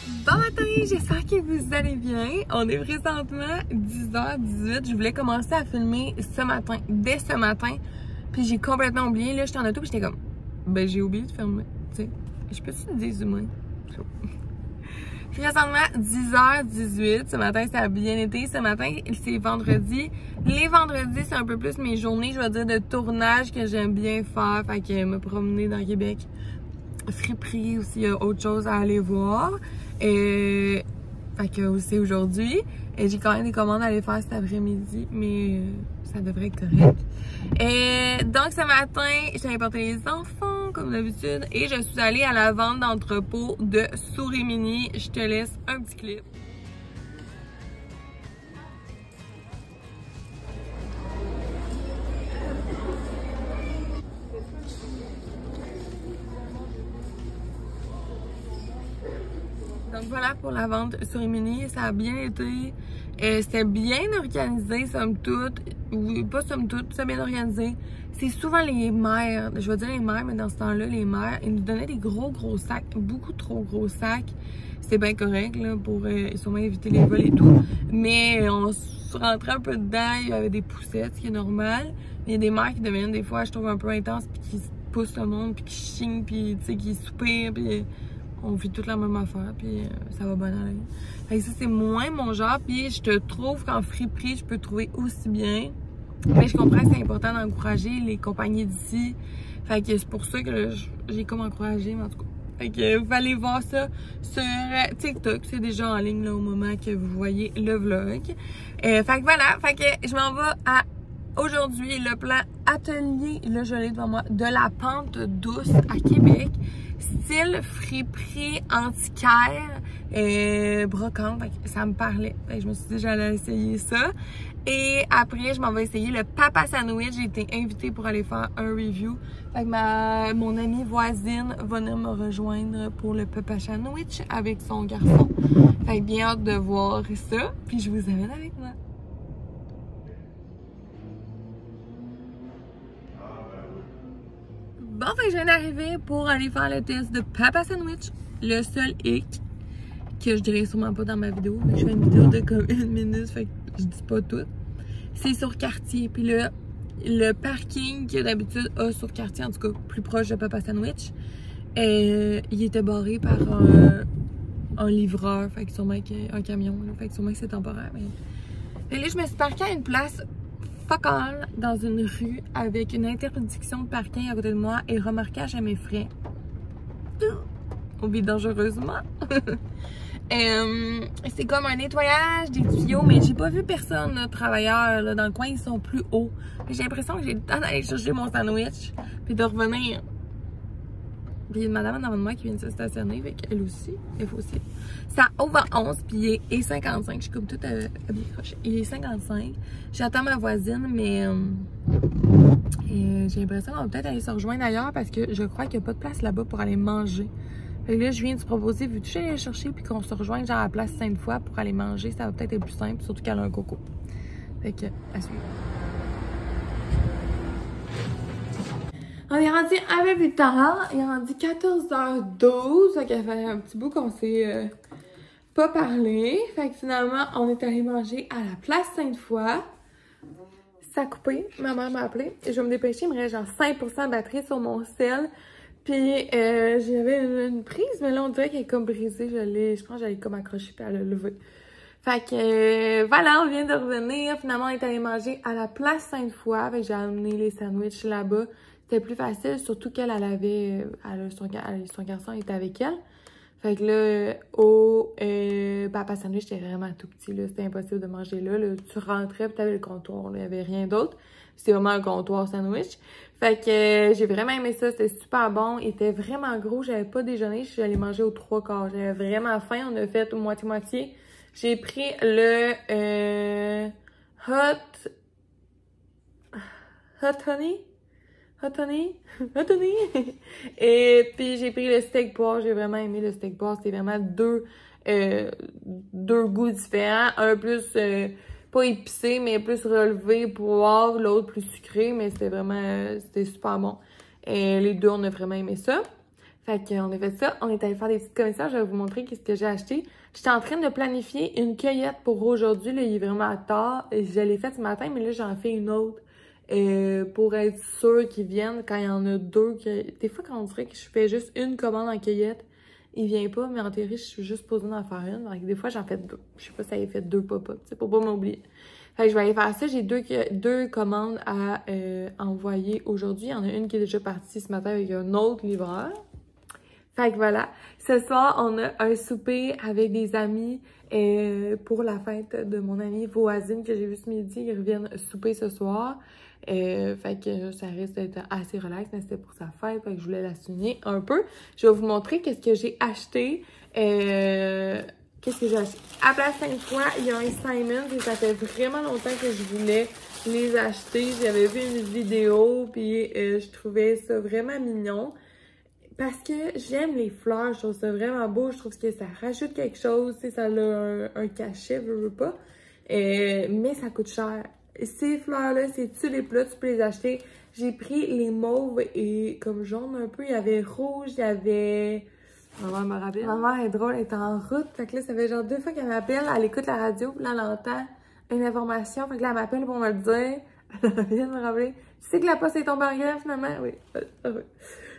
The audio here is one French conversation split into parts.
Bon matin, j'espère que vous allez bien. On est présentement 10h18. Je voulais commencer à filmer ce matin, dès ce matin. Puis j'ai complètement oublié. Là, j'étais en auto puis j'étais comme, ben j'ai oublié de filmer. Tu sais, je peux-tu te dire humain? Présentement 10h18. Ce matin, ça a bien été. Ce matin, c'est vendredi. Les vendredis, c'est un peu plus mes journées, je vais dire, de tournage que j'aime bien faire. Fait que me promener dans Québec. Friperie aussi, il y a autre chose à aller voir. Fait que aussi aujourd'hui, j'ai quand même des commandes à aller faire cet après-midi, mais ça devrait être correct. Donc ce matin, j'ai apporté les enfants comme d'habitude et je suis allée à la vente d'entrepôt de Souris Mini. Je te laisse un petit clip. Donc voilà pour la vente Souris Mini, ça a bien été, c'était bien organisé somme toute, oui, pas somme toute, c'est bien organisé. C'est souvent les mères, je vais dire les mères, mais dans ce temps-là, les mères, ils nous donnaient des gros sacs, beaucoup trop gros sacs. C'était bien correct là, pour sûrement éviter les vols et tout, mais on se rentrait un peu dedans, il y avait des poussettes, ce qui est normal. Il y a des mères qui deviennent des fois, je trouve, un peu intenses, puis qui poussent le monde, puis qui chignent, puis tu sais, qui soupirent, puis on vit toute la même affaire, puis ça va bien aller. Fait que ça, c'est moins mon genre, puis je te trouve qu'en friperie, je peux trouver aussi bien. Mais je comprends que c'est important d'encourager les compagnies d'ici. Fait que c'est pour ça que j'ai comme encouragé, mais en tout cas. Fait que vous allez voir ça sur TikTok. C'est déjà en ligne là, au moment que vous voyez le vlog. Fait que voilà, fait que je m'en vais à aujourd'hui le plan atelier, là je l'ai devant moi, de la pente douce à Québec. Style friperie antiquaire, brocante, ça me parlait. Fait que je me suis dit j'allais essayer ça. Et après, je m'en vais essayer le Papa Sandwich. J'ai été invitée pour aller faire un review. Fait que mon amie voisine va venir me rejoindre pour le Papa Sandwich avec son garçon. Fait que bien hâte de voir ça. Puis je vous amène avec moi. Bon, fait que je viens d'arriver pour aller faire le test de Papa Sandwich. Le seul hic que je dirais sûrement pas dans ma vidéo. Je fais une vidéo de comme 1 minute, fait que je dis pas tout. C'est sur Cartier. Puis là, le parking que d'habitude a sur Cartier, en tout cas plus proche de Papa Sandwich, il était barré par un livreur. Fait que sûrement un camion. Là, fait que sûrement que c'est temporaire. Mais là, je me suis parquée à une place focale dans une rue avec une interdiction de parking à côté de moi et remorquage à mes frais. On vit dangereusement. C'est comme un nettoyage des tuyaux, mais j'ai pas vu personne, là, travailleur, là, dans le coin, ils sont plus hauts. J'ai l'impression que j'ai le temps d'aller chercher mon sandwich, puis de revenir. Puis il y a une madame en avant de moi qui vient de se stationner, fait qu'elle aussi, elle aussi. Ça ouvre à 11, puis il est 55, je suis comme toute habillée crochée. Il est 55, j'attends ma voisine, mais j'ai l'impression qu'on va peut-être aller se rejoindre ailleurs parce que je crois qu'il n'y a pas de place là-bas pour aller manger. Fait que là, je viens de se proposer, veux-tu que j'aille la chercher puis qu'on se rejoigne genre à la place Sainte-Foy pour aller manger, ça va peut-être être plus simple, surtout qu'elle a un coco. Fait que, à suivre. On est rendu un peu plus tard, il est rendu 14h12, fait qu'elle fait un petit bout qu'on s'est pas parlé. Fait que finalement, on est allé manger à la place Sainte-Foy. Ça a coupé, ma mère m'a appelé. Je vais me dépêcher, il me reste genre 5% de batterie sur mon cell. Puis j'avais une prise, mais là on dirait qu'elle est comme brisée. Je pense que j'allais comme accrocher puis elle a levé. Fait que voilà, on vient de revenir. Finalement, on est allé manger à la place Sainte-Foy. Fait que j'ai amené les sandwichs là-bas. C'était plus facile, surtout qu'elle avait son garçon était avec elle. Fait que là, au Papa Sandwich, c'était vraiment tout petit, là. C'était impossible de manger là. Tu rentrais puis t'avais le comptoir, là. Il n'y avait rien d'autre. C'était vraiment un comptoir sandwich. Fait que j'ai vraiment aimé ça. C'était super bon. Il était vraiment gros. J'avais pas déjeuné. Je suis allée manger aux 3/4. J'avais vraiment faim. On a fait moitié-moitié. J'ai pris le Hot honey. Et puis j'ai pris le steak poire. J'ai vraiment aimé le steak poire. C'était vraiment deux goûts différents. Un plus pas épicé, mais plus relevé poivre. L'autre plus sucré, mais c'était super bon. Et les deux, on a vraiment aimé ça. Fait qu'on a fait ça, on est allé faire des petites commissions, je vais vous montrer qu'est-ce que j'ai acheté. J'étais en train de planifier une cueillette pour aujourd'hui, là, il est vraiment tard. Je l'ai faite ce matin, mais là, j'en fais une autre pour être sûre qu'ils viennent quand il y en a deux. Des fois, quand on dirait que je fais juste une commande en cueillette, il vient pas, mais en théorie, je suis juste posée d'en faire une. Donc, des fois, j'en fais deux. Je sais pas si ça a fait deux pop-up, c'est pour pas m'oublier. Fait que je vais aller faire ça. J'ai deux commandes à envoyer aujourd'hui. Il y en a une qui est déjà partie ce matin avec un autre livreur. Fait que voilà, ce soir, on a un souper avec des amis pour la fête de mon amie voisine que j'ai vue ce midi. Ils reviennent souper ce soir. Fait que ça risque d'être assez relax, mais c'était pour sa fête, fait que je voulais la souligner un peu. Je vais vous montrer qu'est-ce que j'ai acheté. Qu'est-ce que j'ai acheté? À Place Sainte-Foy, il y a un Simons et ça fait vraiment longtemps que je voulais les acheter. J'avais vu une vidéo, puis je trouvais ça vraiment mignon. Parce que j'aime les fleurs, je trouve ça vraiment beau, je trouve que ça rajoute quelque chose, tu sais, ça a un cachet, je veux pas, mais ça coûte cher. Ces fleurs-là, ces tulipes-là, tu peux les acheter. J'ai pris les mauves et comme jaune un peu, il y avait rouge, il y avait... Ma mère me rappelle. Ma mère est drôle, elle est en route, fait que là, ça fait genre 2 fois qu'elle m'appelle, elle écoute la radio, puis là, elle entend une information, fait que là, elle m'appelle pour me le dire. Elle vient de me rappeler. Tu sais que la poste est tombée en grève, finalement? Oui.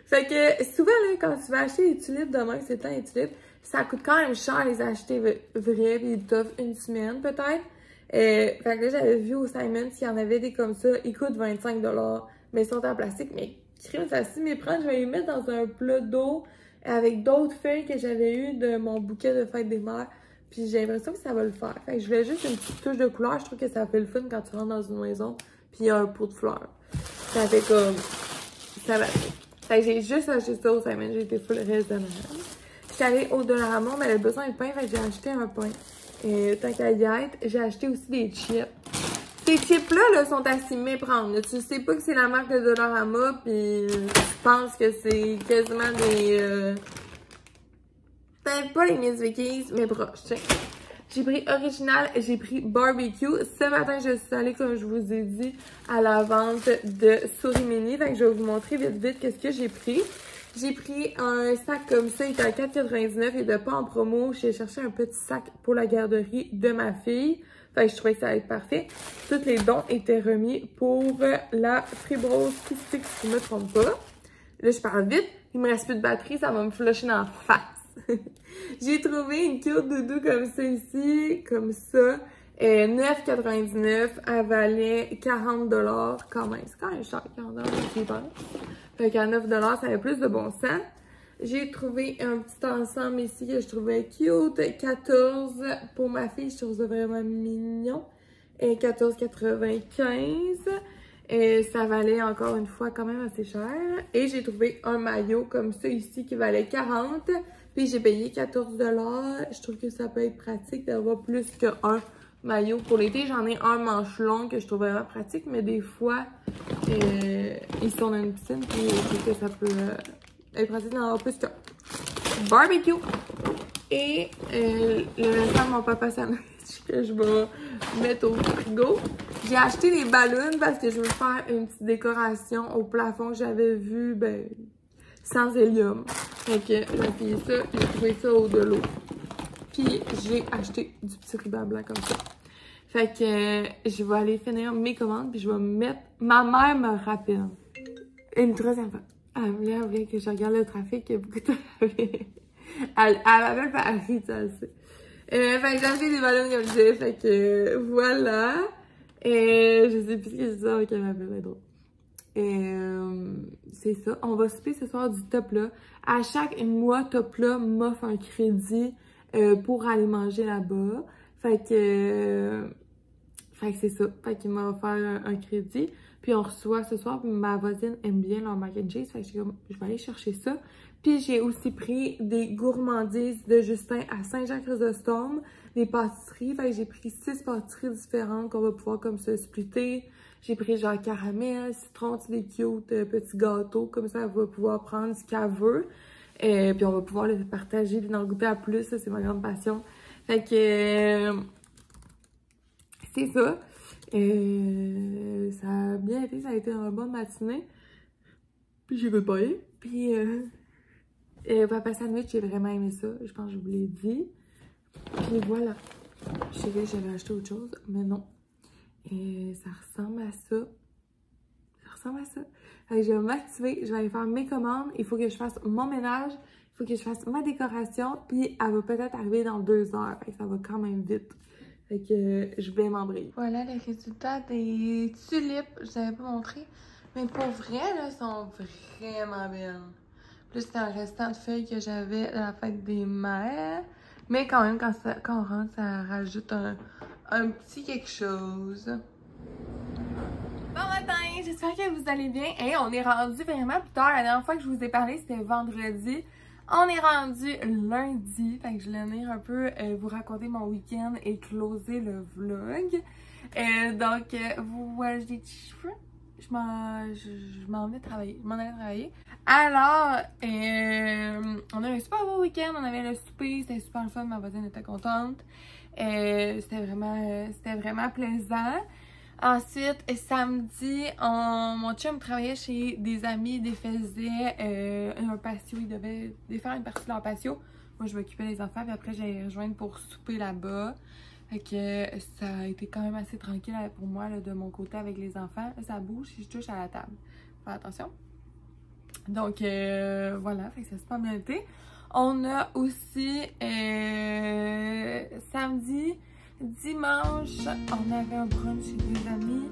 Fait que souvent, là, quand tu vas acheter des tulipes demain, c'est le temps des tulipes, ça coûte quand même cher les acheter vrais, puis ils t'offrent une semaine peut-être. Fait que là, j'avais vu au Simon s'il y en avait des comme ça, ils coûtent 25$, mais ils sont en plastique. Mais crime, ça si méprendre, je vais les mettre dans un plat d'eau avec d'autres feuilles que j'avais eues de mon bouquet de fête des mères. Puis j'ai l'impression que ça va le faire. Fait que je voulais juste une petite touche de couleur. Je trouve que ça fait le fun quand tu rentres dans une maison, puis il y a un pot de fleurs. Ça fait comme... ça va. Fait que j'ai juste acheté ça au Simon, j'ai été full raisonnable. Je suis allée au Dollarama, mais elle avait besoin de pain, fait que j'ai acheté un pain. Tant qu'à y être, j'ai acheté aussi des chips. Ces chips-là sont à s'y méprendre. Tu sais pas que c'est la marque de Dollarama, puis tu penses que c'est quasiment des... peut-être pas les Miss Vickies, mais proches, tiens. J'ai pris original, j'ai pris barbecue. Ce matin, je suis allée, comme je vous ai dit, à la vente de Souris Mini. Fait que je vais vous montrer vite qu'est-ce que j'ai pris. J'ai pris un sac comme ça, il était à 4,99$, il était pas en promo. J'ai cherché un petit sac pour la garderie de ma fille. Fait que je trouvais que ça allait être parfait. Tous les dons étaient remis pour la fibrose cystique, si je ne me trompe pas. Là, je parle vite. Il me reste plus de batterie, ça va me flusher dans la face. J'ai trouvé une cute doudou comme ça ici, comme ça, 9,99$, elle valait 40$ quand même. C'est quand même cher, 40$, je pense. Fait qu'à 9$, ça avait plus de bon sens. J'ai trouvé un petit ensemble ici que je trouvais cute, 14 pour ma fille, je trouve ça vraiment mignon. Et 14,95$. Ça valait encore une fois quand même assez cher. Et j'ai trouvé un maillot comme ça ici qui valait 40$. Puis j'ai payé 14$. Je trouve que ça peut être pratique d'avoir plus qu'un maillot. Pour l'été, j'en ai un manche long que je trouve vraiment pratique. Mais des fois, ils sont dans une piscine. Puis je trouve que ça peut être pratique d'en avoir plus qu'un. Barbecue! Et le restant de mon papa sandwich que je vais mettre au frigo. J'ai acheté des ballons parce que je veux faire une petite décoration au plafond que j'avais vu, ben, sans hélium. Fait que j'ai payé ça, j'ai trouvé ça au de l'eau. Puis j'ai acheté du petit ruban blanc comme ça. Fait que je vais aller finir mes commandes puis je vais me mettre... Ma mère me rappelle. Une troisième fois. Elle voulait que je regarde le trafic, il y a beaucoup de trafic. Elle m'appelle Paris, ça le sait. Fait que j'ai acheté des ballons comme je disais, fait que voilà. Je sais plus ce que je disais avec elle m'appelle, mais drôle. C'est ça. On va souper ce soir du top là. À chaque mois, top là m'offre un crédit pour aller manger là-bas. Fait que c'est ça. Fait qu'il m'a offert un crédit. Puis on reçoit ce soir. Ma voisine aime bien leur mac and cheese. Fait que je vais aller chercher ça. Puis j'ai aussi pris des gourmandises de Justin à Saint-Jean-Chrysostome. Des pâtisseries. Fait que j'ai pris 6 pâtisseries différentes qu'on va pouvoir comme ça splitter. J'ai pris genre caramel, citron, des cute petits gâteaux. Comme ça, elle va pouvoir prendre ce qu'elle veut. Puis on va pouvoir le partager puis en goûter à plus. Ça, c'est ma grande passion. Fait que c'est ça. Ça a bien été. Ça a été une bonne matinée. Puis j'ai vu pas. Puis Papa Sandwich, j'ai vraiment aimé ça. Je pense que je vous l'ai dit. Puis voilà. Je sais que j'avais acheté autre chose, mais non. Ça ressemble à ça. Ça ressemble à ça. Fait que je vais m'activer, je vais aller faire mes commandes. Il faut que je fasse mon ménage. Il faut que je fasse ma décoration. Puis elle va peut-être arriver dans 2 heures. Fait que ça va quand même vite. Fait que je vais m'embrayer. Voilà les résultats des tulipes. Je vous avais pas montré. Mais pour vrai, là, elles sont vraiment belles. Plus c'est un restant de feuilles que j'avais à la fête des mères. Mais quand même, quand on rentre, ça rajoute un petit quelque chose. Bon matin, j'espère que vous allez bien. Hey, on est rendu vraiment plus tard. La dernière fois que je vous ai parlé, c'était vendredi. On est rendu lundi. Fait que je voulais venir un peu vous raconter mon week-end et closer le vlog. Donc, vous voyez, j'ai des petits cheveux. Je m'en vais travailler. Je m'en allais travailler. Alors, on a eu un super beau week-end. On avait le souper. C'était super le fun. Ma voisine était contente. C'était vraiment plaisant. Ensuite, samedi, mon chum travaillait chez des amis, il défaisait un patio. Il devait défaire une partie de leur patio. Moi, je m'occupais des enfants. Puis après, j'allais rejoindre pour souper là-bas. Fait que ça a été quand même assez tranquille pour moi là, de mon côté avec les enfants. Là, ça bouge si je touche à la table. Faire attention. Donc, voilà. Fait que ça s'est pas bien été. On a aussi samedi, dimanche, on avait un brunch chez des amis.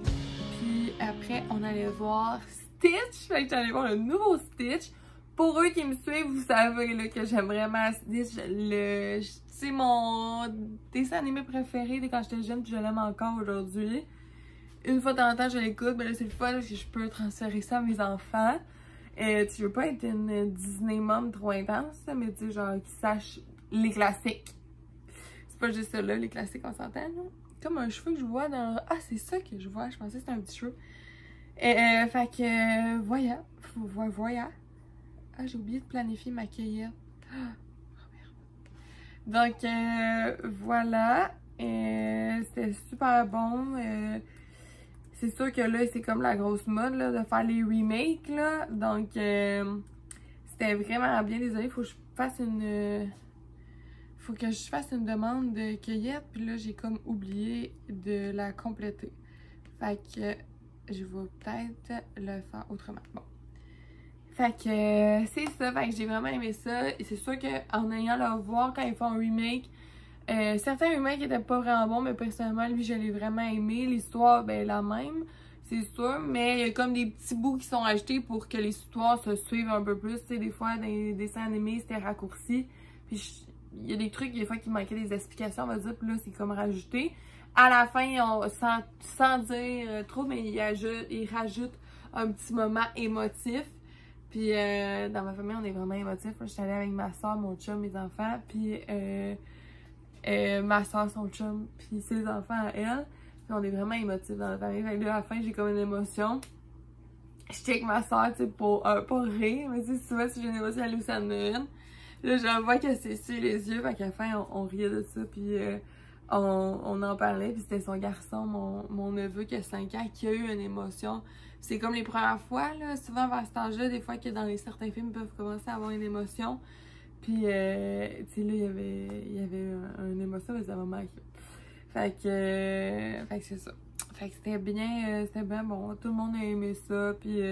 Puis après, on allait voir Stitch. Fait que j'allais voir le nouveau Stitch. Pour eux qui me suivent, vous savez là, que j'aime vraiment Stitch. C'est mon dessin animé préféré de quand j'étais jeune, puis je l'aime encore aujourd'hui. Une fois de temps en temps, je l'écoute, mais là c'est le fun parce que je peux transférer ça à mes enfants. Tu veux pas être une Disney mom trop intense, mais tu sais, genre, qui sache les classiques. C'est pas juste ça là, les classiques, on s'entend, là. Comme un cheveu que je vois dans... Ah, c'est ça que je vois, je pensais que c'était un petit cheveu. Fait que, voilà. Voilà. Ah, j'ai oublié de planifier ma cueillette. Ah, donc, voilà. C'était super bon. C'est sûr que là, c'est comme la grosse mode là, de faire les remakes. Là. Donc, c'était vraiment bien. Désolée, il faut que je fasse une demande de cueillette. Puis là, j'ai comme oublié de la compléter. Fait que je vais peut-être le faire autrement. Bon. Fait que c'est ça, fait que j'ai vraiment aimé ça. Et c'est sûr qu'en ayant le voir quand ils font un remake, certains remakes étaient pas vraiment bons, mais personnellement, lui, je l'ai vraiment aimé. L'histoire, ben, la même, c'est sûr, mais il y a comme des petits bouts qui sont achetés pour que les histoires se suivent un peu plus. Tu sais, des fois, dans les dessins animés, c'était raccourci. Puis il y a des trucs, des fois, qui manquaient des explications, on va dire, puis là, c'est comme rajouté. À la fin, sans dire trop, mais il rajoute un petit moment émotif. Puis dans ma famille, on est vraiment émotifs. Je suis allée avec ma soeur, mon chum, mes enfants. Puis ma soeur, son chum, puis ses enfants à elle. Puis on est vraiment émotifs dans la famille. Fait que là, à la fin, j'ai comme une émotion. Je check ma soeur, tu sais, pour pas rire. Mais tu sais, souvent, si j'ai une émotion, elle aussi en a une. Là, je vois qu'elle s'essuie les yeux. Fait qu'à la fin, on riait de ça. Puis on en parlait. Puis c'était son garçon, mon neveu, qui a 5 ans, qui a eu une émotion. C'est comme les premières fois, là, souvent vers cet âge-là, des fois que dans certains films, ils peuvent commencer à avoir une émotion. Puis, tu sais, là, il y avait une émotion, mais ça m'a marqué. Fait que c'est ça. Fait que c'était bien bon. Tout le monde a aimé ça, puis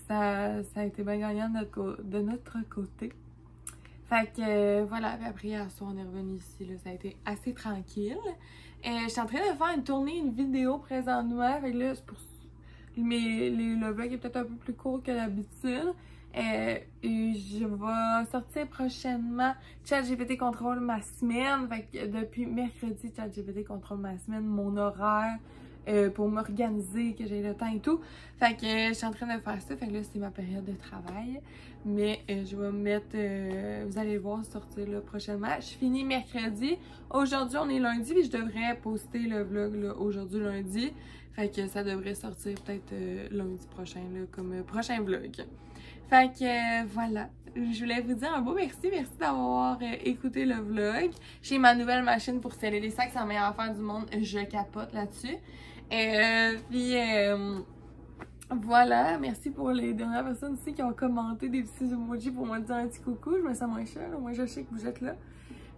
ça a été bien gagnant de notre côté. Fait que voilà, puis après, hier soir, on est revenu ici, là, ça a été assez tranquille. Je suis en train de faire une vidéo présentement, fait que là, c'est pour le vlog est peut-être un peu plus court que d'habitude. Et je vais sortir prochainement. ChatGPT contrôle ma semaine. Fait que depuis mercredi, ChatGPT contrôle ma semaine, mon horaire pour m'organiser, que j'ai le temps et tout. Fait que je suis en train de faire ça. Fait que là, c'est ma période de travail. Mais je vais me mettre, vous allez le voir sortir là, prochainement. Je finis mercredi. Aujourd'hui, on est lundi, puis je devrais poster le vlog aujourd'hui lundi. Fait que ça devrait sortir peut-être lundi prochain, là, comme prochain vlog. Fait que voilà. Je voulais vous dire un beau merci. Merci d'avoir écouté le vlog. J'ai ma nouvelle machine pour sceller les sacs. C'est la meilleure affaire du monde. Je capote là-dessus. Puis Voilà, merci pour les dernières personnes aussi qui ont commenté des petits emojis pour me dire un petit coucou. Je me sens moins chère, moi je sais que vous êtes là.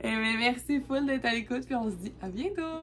Mais merci full d'être à l'écoute, puis on se dit à bientôt!